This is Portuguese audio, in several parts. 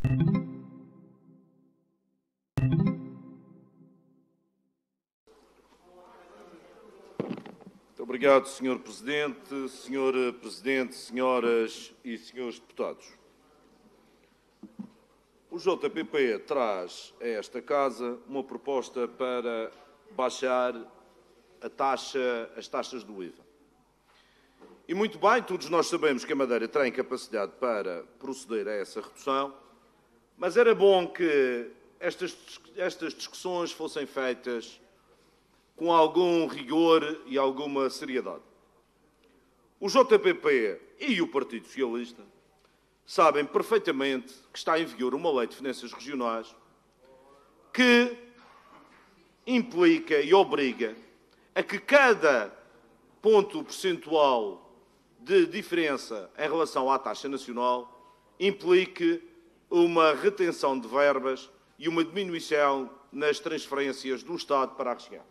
Muito obrigado, Sr. Presidente. Sr. Presidente, senhoras e senhores deputados. O JPP traz a esta Casa uma proposta para baixar as taxas do IVA. E muito bem, todos nós sabemos que a Madeira tem capacidade para proceder a essa redução, mas era bom que estas discussões fossem feitas com algum rigor e alguma seriedade. O JPP e o Partido Socialista sabem perfeitamente que está em vigor uma lei de finanças regionais que implica e obriga a que cada ponto percentual de diferença em relação à taxa nacional implique uma retenção de verbas e uma diminuição nas transferências do Estado para a região.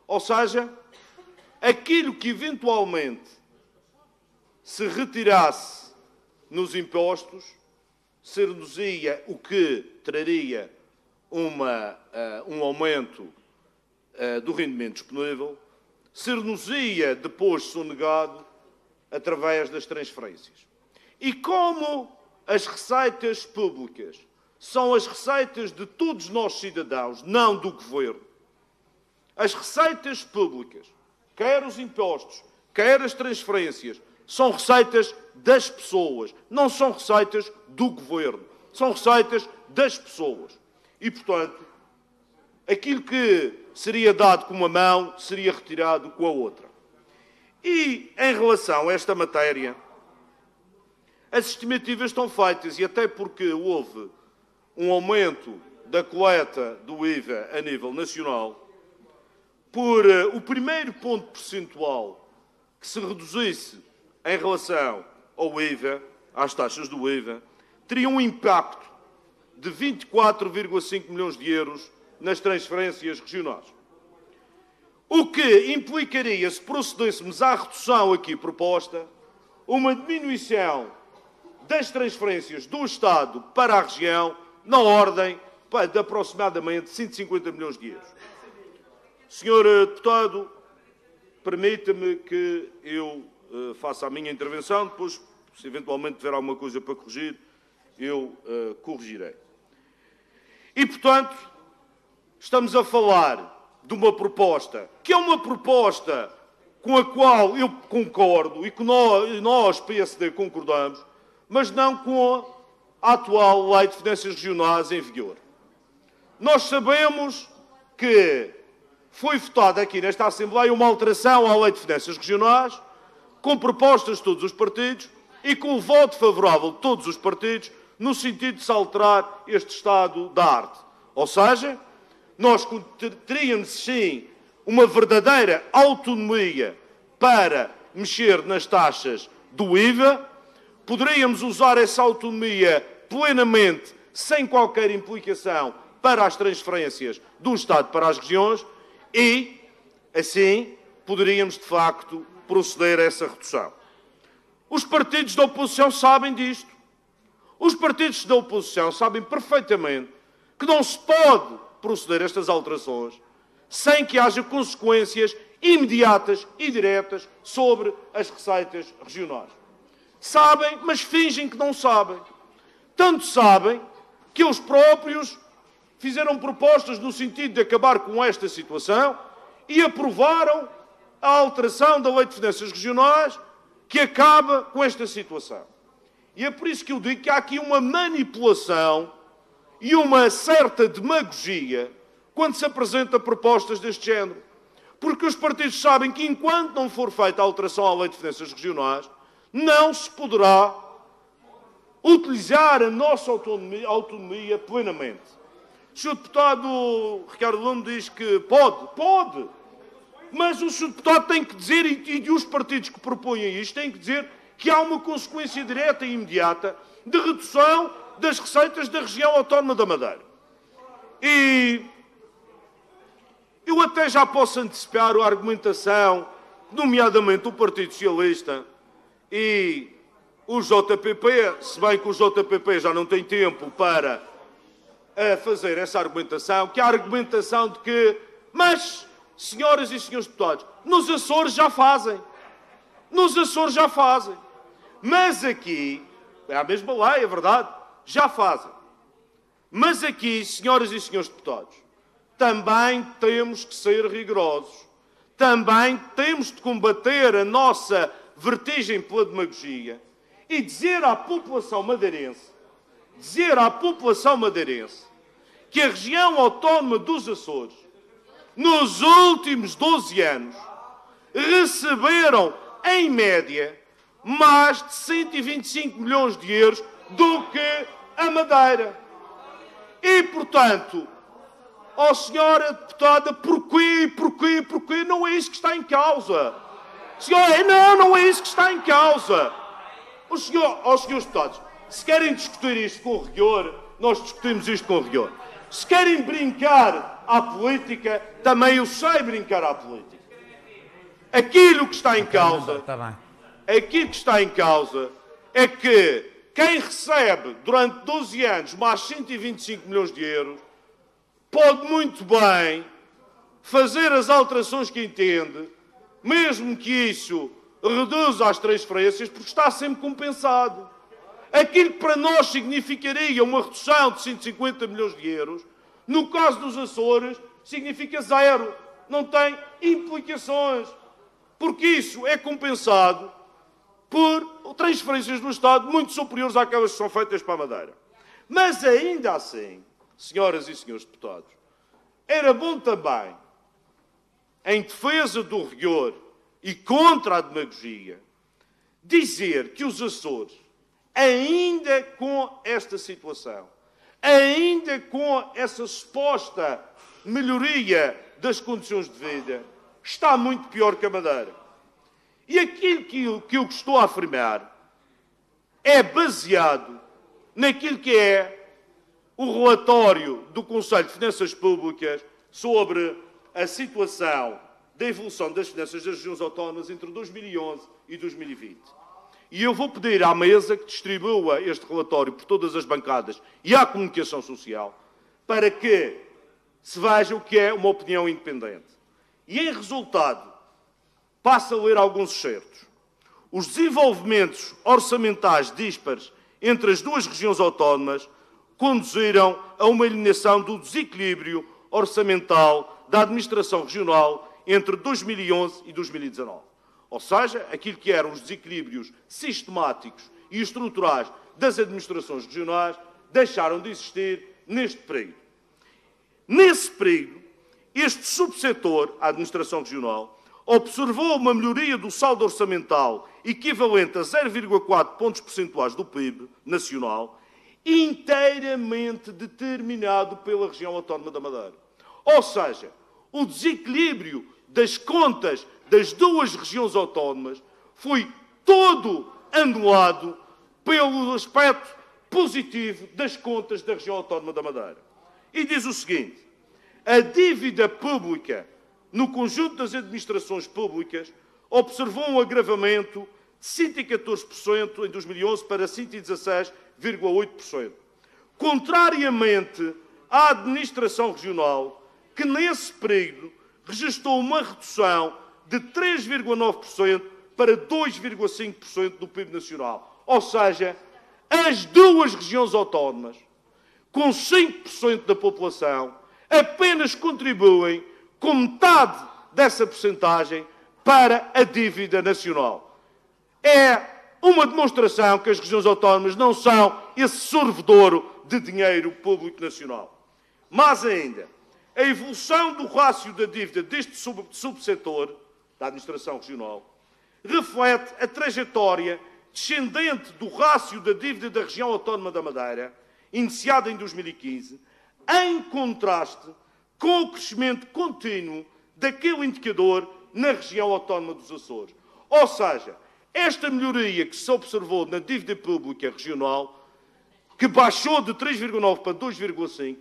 Ou seja, aquilo que eventualmente se retirasse nos impostos se reduzia, o que traria um aumento do rendimento disponível, se reduzia depois sonegado através das transferências. E como as receitas públicas são as receitas de todos nós cidadãos, não do Governo, as receitas públicas, quer os impostos, quer as transferências, são receitas das pessoas, não são receitas do Governo, são receitas das pessoas. E, portanto, aquilo que seria dado com uma mão seria retirado com a outra. E, em relação a esta matéria, as estimativas estão feitas, e até porque houve um aumento da coleta do IVA a nível nacional, por o primeiro ponto percentual que se reduzisse em relação ao IVA, às taxas do IVA, teria um impacto de 24,5 milhões de euros nas transferências regionais. O que implicaria, se procedêssemos à redução aqui proposta, uma diminuição das transferências do Estado para a região na ordem de aproximadamente 150 milhões de euros. Senhor Deputado, permita-me que eu faça a minha intervenção, depois, se eventualmente tiver alguma coisa para corrigir, eu corrigirei. E, portanto, estamos a falar de uma proposta que é uma proposta com a qual eu concordo e que nós, PSD, concordamos, mas não com a atual Lei de Finanças Regionais em vigor. Nós sabemos que foi votada aqui nesta Assembleia uma alteração à Lei de Finanças Regionais, com propostas de todos os partidos e com o voto favorável de todos os partidos, no sentido de se alterar este estado da arte. Ou seja, nós teríamos, sim, uma verdadeira autonomia para mexer nas taxas do IVA, poderíamos usar essa autonomia plenamente, sem qualquer implicação para as transferências do Estado para as regiões e, assim, poderíamos, de facto, proceder a essa redução. Os partidos da oposição sabem disto. Os partidos da oposição sabem perfeitamente que não se pode proceder a estas alterações sem que haja consequências imediatas e diretas sobre as receitas regionais. Sabem, mas fingem que não sabem. Tanto sabem que eles próprios fizeram propostas no sentido de acabar com esta situação e aprovaram a alteração da Lei de Finanças Regionais que acaba com esta situação. E é por isso que eu digo que há aqui uma manipulação e uma certa demagogia quando se apresenta propostas deste género. Porque os partidos sabem que enquanto não for feita a alteração à Lei de Finanças Regionais, não se poderá utilizar a nossa autonomia plenamente. O Sr. Deputado Ricardo Lume diz que pode, mas o Sr. Deputado tem que dizer, e os partidos que propõem isto têm que dizer que há uma consequência direta e imediata de redução das receitas da região autónoma da Madeira. E eu até já posso antecipar a argumentação, nomeadamente do Partido Socialista e o JPP, se bem que o JPP já não tem tempo para fazer essa argumentação, que é a argumentação de que, mas, senhoras e senhores deputados, nos Açores já fazem. Nos Açores já fazem. Mas aqui, é a mesma lei, é verdade, já fazem. Mas aqui, senhoras e senhores deputados, também temos que ser rigorosos. Também temos de combater a nossa vertigem pela demagogia e dizer à população madeirense, que a região autónoma dos Açores, nos últimos 12 anos, receberam, em média, mais de 125 milhões de euros do que a Madeira. E, portanto, ó senhora deputada, porquê? Não é isso que está em causa. Senhora, não é isso que está em causa. Os senhores deputados, se querem discutir isto com rigor, nós discutimos isto com rigor. Se querem brincar à política, também eu sei brincar à política. Aquilo que está em causa, é que quem recebe durante 12 anos mais 125 milhões de euros pode muito bem fazer as alterações que entende, mesmo que isso reduza as transferências, porque está sempre compensado. Aquilo que para nós significaria uma redução de 150 milhões de euros, no caso dos Açores, significa zero. Não tem implicações. Porque isso é compensado por transferências do Estado muito superiores àquelas que são feitas para a Madeira. Mas ainda assim, senhoras e senhores deputados, era bom também, em defesa do rigor e contra a demagogia, dizer que os Açores, ainda com esta situação, ainda com essa suposta melhoria das condições de vida, está muito pior que a Madeira. E aquilo que eu estou a afirmar é baseado naquilo que é o relatório do Conselho de Finanças Públicas sobre a situação da evolução das finanças das regiões autónomas entre 2011 e 2020. E eu vou pedir à mesa que distribua este relatório por todas as bancadas e à comunicação social para que se veja o que é uma opinião independente. E, em resultado, passo a ler alguns excertos. Os desenvolvimentos orçamentais díspares entre as duas regiões autónomas conduziram a uma eliminação do desequilíbrio orçamental da administração regional entre 2011 e 2019. Ou seja, aquilo que eram os desequilíbrios sistemáticos e estruturais das administrações regionais deixaram de existir neste período. Nesse período, este subsetor, a administração regional, observou uma melhoria do saldo orçamental equivalente a 0,4 pontos percentuais do PIB nacional, inteiramente determinado pela região autónoma da Madeira. Ou seja, o desequilíbrio das contas das duas regiões autónomas foi todo anulado pelo aspecto positivo das contas da região autónoma da Madeira. E diz o seguinte: a dívida pública no conjunto das administrações públicas observou um agravamento de 114% em 2011 para 116,8%. Contrariamente à administração regional, que nesse período registrou uma redução de 3,9% para 2,5% do PIB nacional. Ou seja, as duas regiões autónomas, com 5% da população, apenas contribuem com metade dessa percentagem para a dívida nacional. É uma demonstração que as regiões autónomas não são esse sorvedouro de dinheiro público nacional. Mais ainda, a evolução do rácio da dívida deste subsetor da administração regional reflete a trajetória descendente do rácio da dívida da região autónoma da Madeira, iniciada em 2015, em contraste com o crescimento contínuo daquele indicador na região autónoma dos Açores. Ou seja, esta melhoria que se observou na dívida pública regional, que baixou de 3,9 para 2,5,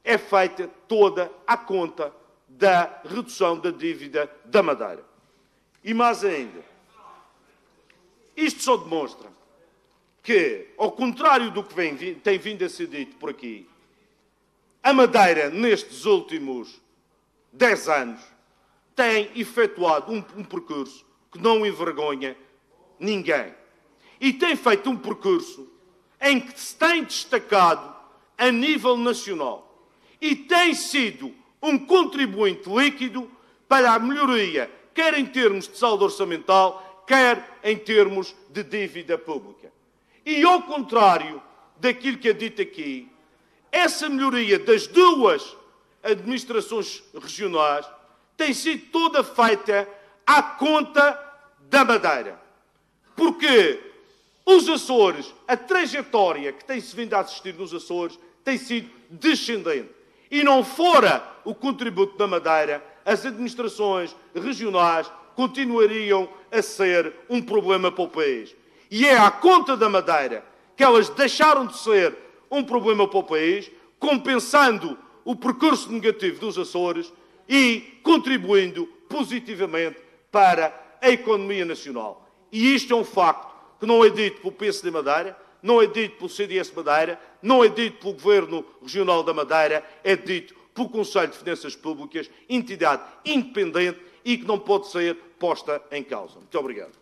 é feita toda à conta da redução da dívida da Madeira. E mais ainda, isto só demonstra que, ao contrário do que tem vindo a ser dito por aqui, a Madeira, nestes últimos 10 anos, tem efetuado um percurso que não envergonha ninguém. E tem feito um percurso em que se tem destacado a nível nacional e tem sido um contribuinte líquido para a melhoria, quer em termos de saldo orçamental, quer em termos de dívida pública. E, ao contrário daquilo que é dito aqui, essa melhoria das duas administrações regionais tem sido toda feita à conta da Madeira. Porque os Açores, a trajetória que tem-se vindo a assistir nos Açores, tem sido descendente. E não fora o contributo da Madeira, as administrações regionais continuariam a ser um problema para o país. E é à conta da Madeira que elas deixaram de ser um problema para o país, compensando o percurso negativo dos Açores e contribuindo positivamente para a economia nacional. E isto é um facto que não é dito pelo PSD Madeira, não é dito pelo CDS Madeira, não é dito pelo Governo Regional da Madeira, é dito pelo Conselho de Finanças Públicas, entidade independente e que não pode ser posta em causa. Muito obrigado.